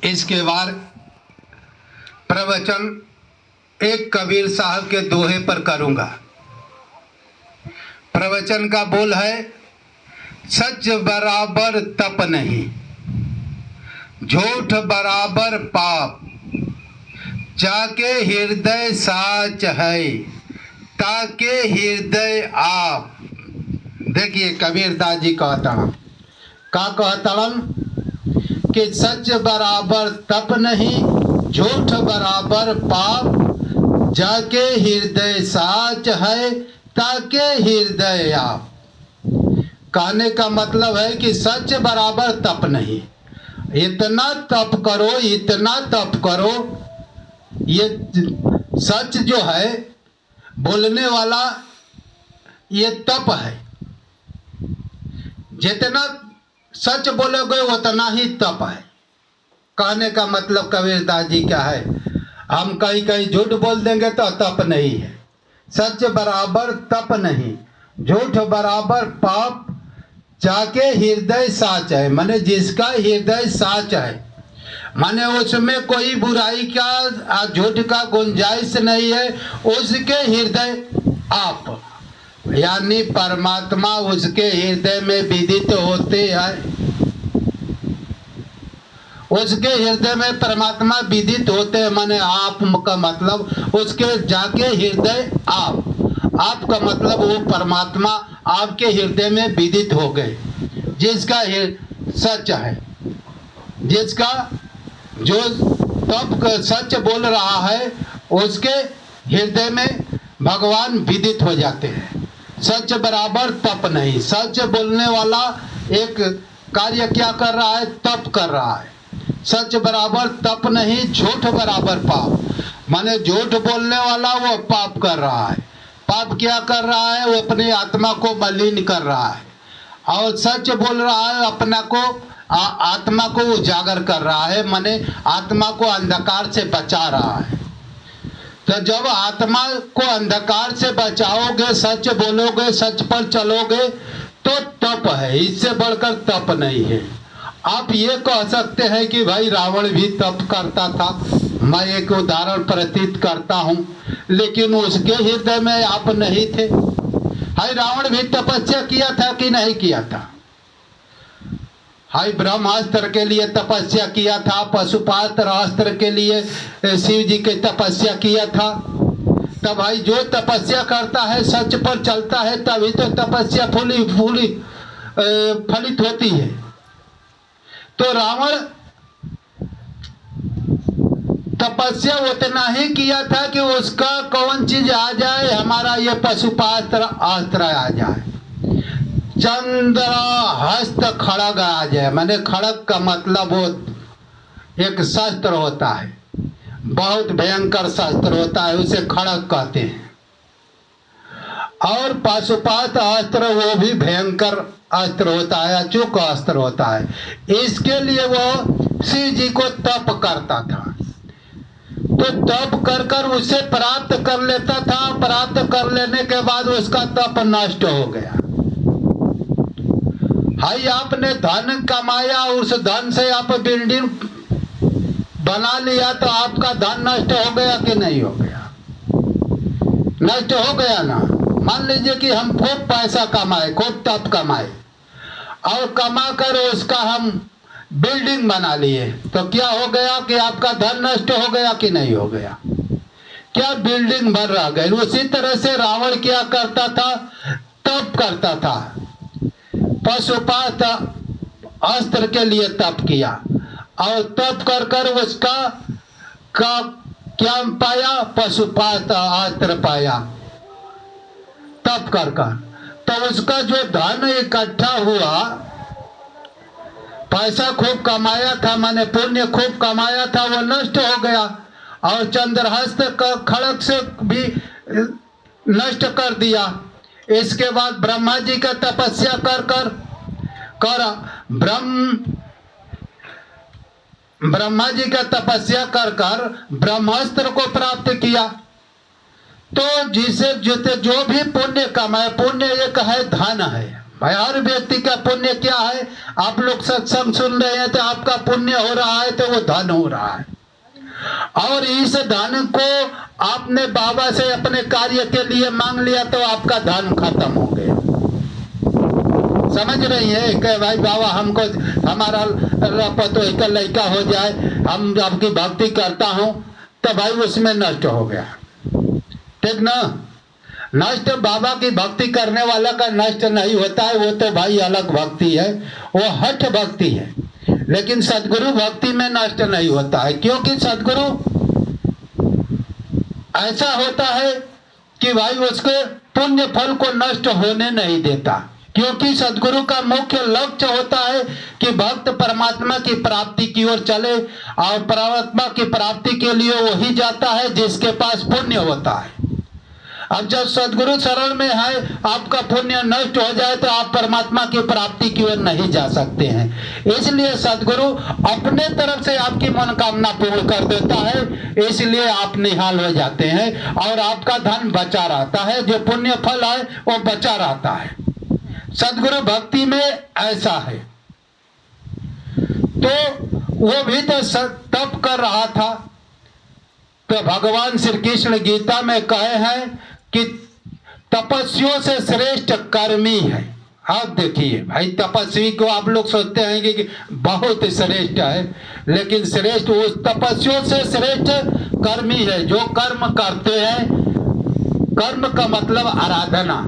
इसके बाद प्रवचन एक कबीर साहब के दोहे पर करूँगा। प्रवचन का बोल है, सच बराबर तप नहीं, झूठ बराबर पाप, जाके हृदय साच है, ताके हृदय आप। देखिए कबीरदास जी कहता का कहतड़न कि सच बराबर तप नहीं, झूठ बराबर पाप, जाके हृदय साच है, ताके हृदय आप। कहने का मतलब है कि सच बराबर तप नहीं, इतना तप करो, इतना तप करो। ये सच जो है बोलने वाला ये तप है, जितना सच बोलोगे उतना ही तप है। कहने का मतलब कबीरदास जी क्या है, हम कहीं कहीं झूठ बोल देंगे तो तप नहीं है। सच बराबर तप नहीं, झूठ बराबर पाप, जाके हृदय साच है। माने जिसका हृदय साच है, माने उसमें कोई बुराई का झूठ का गुंजाइश नहीं है, उसके हृदय आप यानी परमात्मा उसके हृदय में विदित होते हैं। उसके हृदय में परमात्मा विदित होते हैं, माने आप का मतलब उसके जाके हृदय आप का मतलब वो परमात्मा आपके हृदय में विदित हो गए। जिसका सच है, जिसका जो तप सच बोल रहा है, उसके हृदय में भगवान विदित हो जाते हैं। सच बराबर तप नहीं, सच बोलने वाला एक कार्य क्या कर रहा है, तप कर रहा है। सच बराबर तप नहीं, झूठ बराबर पाप, माने झूठ बोलने वाला वो पाप कर रहा है। पाप क्या कर रहा है, वो अपनी आत्मा को मलिन कर रहा है, और सच बोल रहा है अपना को आत्मा को उजागर कर रहा है, माने आत्मा को अंधकार से बचा रहा है। तो जब आत्मा को अंधकार से बचाओगे, सच बोलोगे, सच पर चलोगे, तो तप है, इससे बढ़कर तप नहीं है। आप ये कह सकते हैं कि भाई रावण भी तप करता था, मैं एक उदाहरण प्रतीत करता हूँ, लेकिन उसके हृदय में आप नहीं थे। हाय रावण भी तपस्या किया था कि नहीं किया था? हाय ब्रह्मास्त्र के लिए तपस्या किया था, पशुपात्र अस्त्र के लिए शिव जी की तपस्या किया था। तब भाई जो तपस्या करता है, सच पर चलता है, तभी तो तपस्या फलित होती है। तो रावण तपस्या उतना ही किया था कि उसका कौन चीज आ जाए, हमारा ये पशुपात्र अस्त्र आ जाए, चंद्र हस्त खड़ग आ जाए। मैंने खड़ग का मतलब वो एक शस्त्र होता है, बहुत भयंकर शस्त्र होता है, उसे खड़ग कहते हैं। और पाशुपात अस्त्र वो भी भयंकर अस्त्र होता है, अचूक अस्त्र होता है। इसके लिए वो शिव जी को तप करता था, तो तप कर कर उसे प्राप्त कर लेता था। प्राप्त कर लेने के बाद उसका तप नष्ट हो गया। हाई आपने धन कमाया, उस धन से आप बिल्डिंग बना लिया, तो आपका धन नष्ट हो गया कि नहीं हो गया? नष्ट हो गया ना। मान लीजिए कि हम खूब पैसा कमाए, खूब तप कमाए, और कमा कर उसका हम बिल्डिंग बना लिए, तो क्या हो गया कि आपका धन नष्ट हो गया कि नहीं हो गया? क्या बिल्डिंग भर रह गई? उसी तरह से रावण क्या करता था, तप करता था, पशुपात अस्त्र के लिए तप किया, और तप कर कर उसका का क्या पाया, पशुपात अस्त्र पाया तप कर कर। तो उसका जो धन इकट्ठा हुआ, पैसा खूब कमाया था, माने पुण्य खूब कमाया था, वो नष्ट हो गया, और चंद्रहस्त का खड़ग से भी नष्ट कर दिया। इसके बाद ब्रह्मा जी का तपस्या कर ब्रह्मा जी का तपस्या कर ब्रह्मास्त्र को प्राप्त किया। तो जिसे जो भी पुण्य कमाए, पुण्य एक है, धन है, भाई हर व्यक्ति का पुण्य क्या है? आप लोग सत्संग सुन रहे हैं तो आपका पुण्य हो रहा है, तो वो धन हो रहा है, और इस धन को आपने बाबा से अपने कार्य के लिए मांग लिया तो आपका धन खत्म हो गया। समझ रही है कि भाई बाबा हमको हमारा पतो का लड़का हो जाए, हम आपकी भक्ति करता हूं, तो भाई उसमें नष्ट हो गया। ठीक ना? नष्ट बाबा की भक्ति करने वाला का नष्ट नहीं होता है, वो तो भाई अलग भक्ति है, वो हठ भक्ति है। लेकिन सदगुरु भक्ति में नष्ट नहीं होता है, क्योंकि सदगुरु ऐसा होता है कि भाई उसके पुण्य फल को नष्ट होने नहीं देता, क्योंकि सदगुरु का मुख्य लक्ष्य होता है कि भक्त परमात्मा की प्राप्ति की ओर चले, और परमात्मा की प्राप्ति के लिए वही जाता है जिसके पास पुण्य होता है। अब जब सदगुरु शरण में है, आपका पुण्य नष्ट हो जाए तो आप परमात्मा की प्राप्ति की ओर नहीं जा सकते हैं। इसलिए सदगुरु अपने तरफ से आपकी मनोकामना पूर्ण कर देता है, इसलिए आप निहाल हो जाते हैं और आपका धन बचा रहता है, जो पुण्य फल है वो बचा रहता है। सदगुरु भक्ति में ऐसा है। तो वो भी तो तप कर रहा था, तो भगवान श्री कृष्ण गीता में कहे हैं कि तपस्वियों से श्रेष्ठ कर्मी है। आप देखिए भाई, तपस्वी को आप लोग सोचते हैं कि बहुत श्रेष्ठ है, लेकिन श्रेष्ठ उस तपस्वियों से श्रेष्ठ कर्मी है जो कर्म करते हैं। कर्म का मतलब आराधना,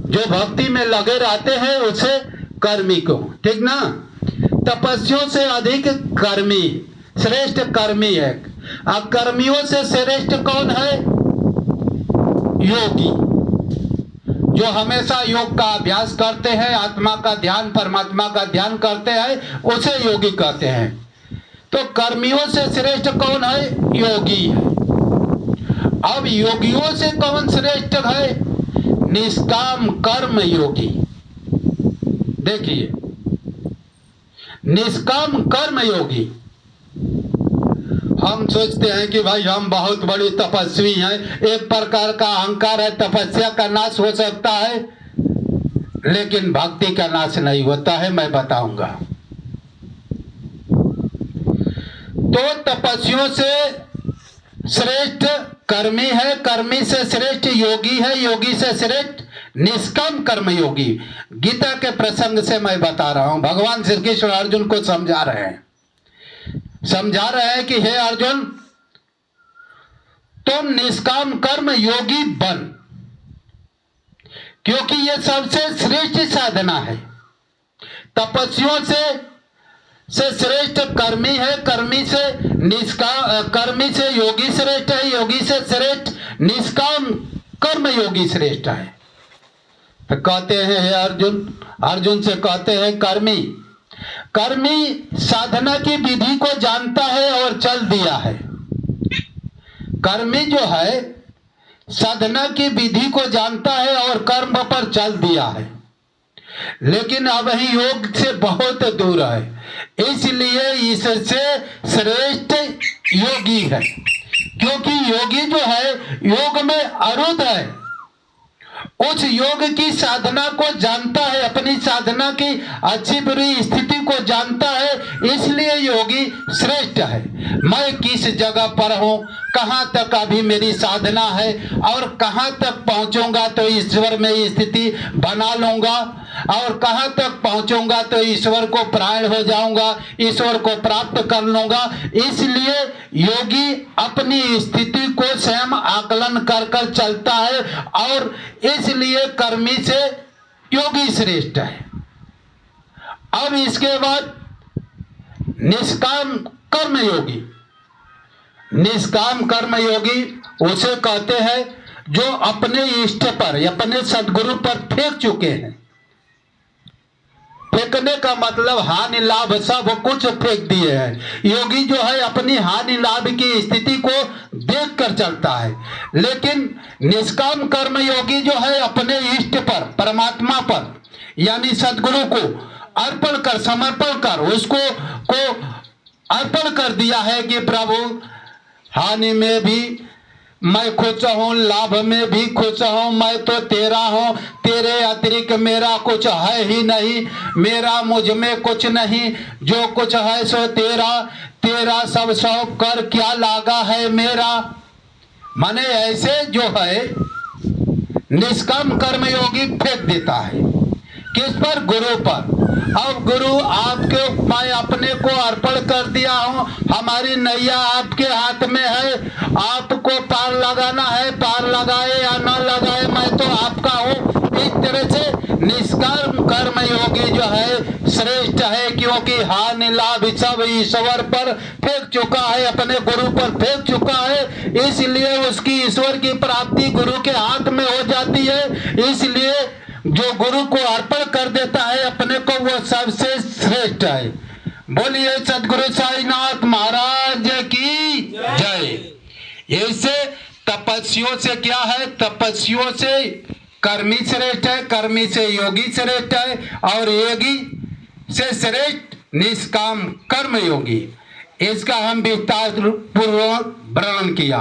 जो भक्ति में लगे रहते हैं उसे कर्मी को, ठीक ना? तपस्वियों से अधिक कर्मी श्रेष्ठ कर्मी है। अब कर्मियों से श्रेष्ठ कौन है? योगी, जो हमेशा योग का अभ्यास करते हैं, आत्मा का ध्यान, परमात्मा का ध्यान करते हैं, उसे योगी कहते हैं। तो कर्मियों से श्रेष्ठ कौन है? योगी है। अब योगियों से कौन श्रेष्ठ है? निष्काम कर्म योगी। देखिए, निष्काम कर्म योगी। हम सोचते हैं कि भाई हम बहुत बड़ी तपस्वी हैं, एक प्रकार का अहंकार है, तपस्या का नाश हो सकता है, लेकिन भक्ति का नाश नहीं होता है, मैं बताऊंगा। तो तपस्वियों से श्रेष्ठ कर्मी है, कर्मी से श्रेष्ठ योगी है, योगी से श्रेष्ठ निष्काम कर्म योगी। गीता के प्रसंग से मैं बता रहा हूं, भगवान श्री कृष्ण अर्जुन को समझा रहे हैं कि हे अर्जुन, तुम निष्काम कर्म योगी बन, क्योंकि यह सबसे श्रेष्ठ साधना है। तपस्वियों से श्रेष्ठ कर्मी है, कर्मी से योगी श्रेष्ठ है, योगी से श्रेष्ठ निष्काम कर्म योगी श्रेष्ठ है। तो कहते हैं हे अर्जुन से कहते हैं कर्मी साधना की विधि को जानता है और चल दिया है। कर्मी जो है साधना की विधि को जानता है और कर्म पर चल दिया है, लेकिन अब ही योग से बहुत दूर है, इसलिए इससे श्रेष्ठ योगी है। क्योंकि योगी जो है योग में अरुद्ध है, उस योग की साधना को जानता है, अपनी साधना की अच्छी बुरी स्थिति को जानता है, इसलिए योगी श्रेष्ठ है। मैं किस जगह पर हूँ, कहाँ तक अभी मेरी साधना है, और कहाँ तक पहुँचूंगा तो ईश्वर में स्थिति बना लूंगा, और कहाँ तक पहुँचूंगा तो ईश्वर को प्रायण हो जाऊंगा, ईश्वर को प्राप्त कर लूंगा। इसलिए योगी अपनी स्थिति को स्वयं आकलन कर कर चलता है, और इसलिए कर्मी से योगी श्रेष्ठ है। अब इसके बाद निष्काम कर्म योगी। निष्काम कर्म योगी उसे कहते हैं जो अपने इष्ट पर, अपने सदगुरु पर फेंक चुके हैं। फेंकने का मतलब हानि लाभ सब कुछ फेंक दिए हैं। योगी जो है अपनी हानि लाभ की स्थिति को देख कर चलता है, लेकिन निष्काम कर्म योगी जो है अपने इष्ट पर, परमात्मा पर, यानी सदगुरु को अर्पण कर, समर्पण कर, उसको अर्पण कर दिया है कि प्रभु हानि में भी मैं खुश हूँ, लाभ में भी खुश हूँ, मैं तो तेरा हूँ, तेरे अतिरिक्त मेरा कुछ है ही नहीं, मेरा मुझ में कुछ नहीं, जो कुछ है सो तेरा, तेरा सब सौंप कर क्या लागा है मेरा। माने ऐसे जो है निष्काम कर्मयोगी फेंक देता है, किस पर? गुरु पर। अब गुरु आपके, मैं अपने को अर्पण कर दिया हूँ, हमारी नैया आपके हाथ में है, आपको पार लगाना है, पार लगाए या न लगाए मैं तो आपका हूँ। इस तरह से निष्काम कर्मयोगी जो है श्रेष्ठ है, क्योंकि हानि लाभ सब ईश्वर पर फेंक चुका है, अपने गुरु पर फेंक चुका है, इसलिए उसकी ईश्वर की प्राप्ति गुरु के हाथ में हो जाती है। इसलिए जो गुरु को अर्पण कर देता है अपने को, वो सबसे श्रेष्ठ है। बोलिए सदगुरु साईनाथ महाराज की जय। ऐसे तपस्वियों से क्या है? तपस्वियों से कर्मी श्रेष्ठ है, कर्मी से योगी श्रेष्ठ है, और योगी से श्रेष्ठ निष्काम कर्म योगी। इसका हम विस्तार पूर्वक वर्णन किया।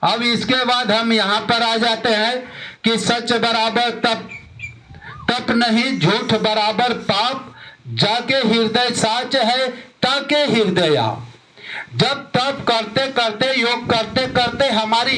अब इसके बाद हम यहाँ पर आ जाते हैं कि सच बराबर तप नहीं, झूठ बराबर पाप, जाके हृदय साच है ताके हृदय। जब तप करते करते, योग करते करते हमारी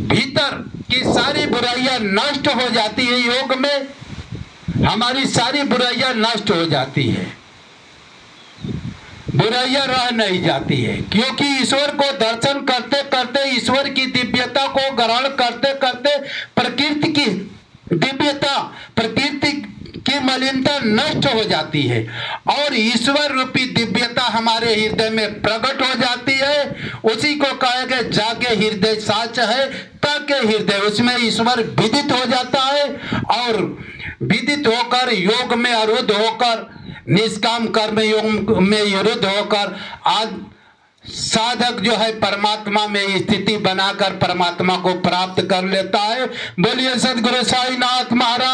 भीतर की सारी बुराइयां नष्ट हो जाती है, योग में हमारी सारी बुराइयां नष्ट हो जाती है, बुराइयां रह नहीं जाती है, क्योंकि ईश्वर को दर्शन करते करते, ईश्वर की दिव्यता को ग्रहण करते करते प्रकृति की दिव्यता, प्रकृति की मलिनता नष्ट हो जाती है, और ईश्वर रूपी दिव्यता हमारे हृदय में प्रकट हो जाती है। उसी को कहा गया जाके हृदय साच है ताके हृदय, उसमें ईश्वर विदित हो जाता है, और विदित होकर योग में आरूढ़ होकर, निष्काम कर्म योग में आरूढ़ होकर आज साधक जो है परमात्मा में स्थिति बनाकर परमात्मा को प्राप्त कर लेता है। बोलिए सदगुरु साईनाथ महाराज।